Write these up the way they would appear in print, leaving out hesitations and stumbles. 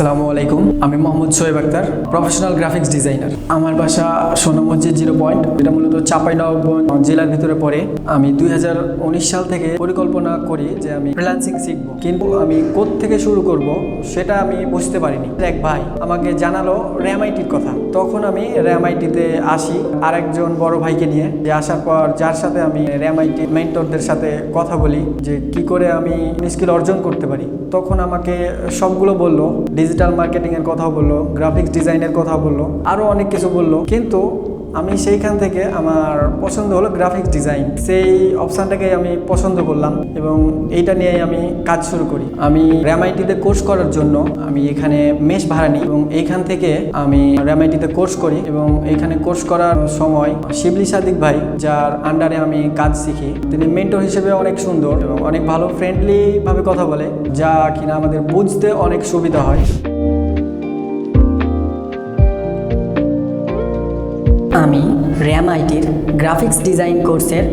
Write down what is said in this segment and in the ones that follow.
আসসালামু আলাইকুম, আমি Mohammad Shoaib Akhtar, professional graphics designer. আমার বাসা সোনা মসজিদ 0 পয়েন্ট, এটা মূলত চাঁপাইনবাবগঞ্জ জেলার ভিতরে পড়ে। আমি 2019 সাল থেকে পরিকল্পনা করি যে আমি ফ্রিল্যান্সিং শিখব, কিন্তু আমি থেকে শুরু করব সেটা আমি বুঝতে পারিনি। এক ভাই আমাকে জানালো র্যামআইটির কথা। তখন আমি র্যামআইটিতে আসি আরেকজন বড় ভাইকে নিয়ে। যে আসার পর যার সাথে আমি র্যামআইটি মেন্টরদের সাথে কথা বলি যে কি করে আমি স্কিল অর্জন করতে পারি। তখন আমাকে সবগুলো বললো, ডিজিটাল মার্কেটিংয়ের কথাও বললো, গ্রাফিক্স ডিজাইনের কথা বললো, আরও অনেক কিছু বললো। কিন্তু আমি সেইখান থেকে আমার পছন্দ হলো গ্রাফিক্স ডিজাইন। সেই অপশানটাকে আমি পছন্দ করলাম এবং এইটা নিয়েই আমি কাজ শুরু করি। আমি র্যামআইটিতে কোর্স করার জন্য আমি এখানে মেস ভাড়া নিই এবং এইখান থেকে আমি র্যামআইটিতে কোর্স করি। এবং এইখানে কোর্স করার সময় শিবলি সাদিক ভাই, যার আন্ডারে আমি কাজ শিখি, তিনি মেন্টর হিসেবে অনেক সুন্দর এবং অনেক ভালো ফ্রেন্ডলিভাবে কথা বলে, যা কিনা আমাদের বুঝতে অনেক সুবিধা হয়। আমি র্যামআইটির গ্রাফিক্স ডিজাইন কোর্সের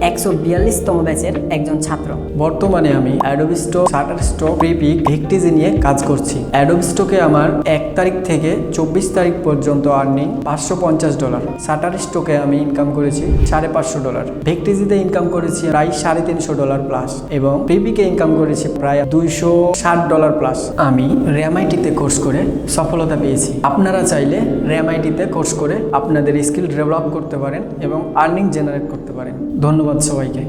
142তম ব্যাচের একজন ছাত্র। বর্তমানে আমি অ্যাডোবি স্টক, শাটারস্টক, প্রিপিক, ভিক্টিজি নিয়ে কাজ করছি। অ্যাডোবি স্টকে আমার 1 তারিখ থেকে 24 তারিখ পর্যন্ত আর্নিং $550। শাটারস্টকে আমি ইনকাম করেছি $550। ভিক্টিজিতে ইনকাম করেছি প্রায় $350 প্লাস এবং প্রিপিকে ইনকাম করেছি প্রায় $260 প্লাস। আমি র্যামআইটিতে কোর্স করে সফলতা পেয়েছি। আপনারা চাইলে র্যামআইটিতে কোর্স করে আপনাদের স্কিল ডেভেলপ করতে পারেন এবং আর্নিং জেনারেট করতে পারেন। ধন্যবাদ সবাইকে।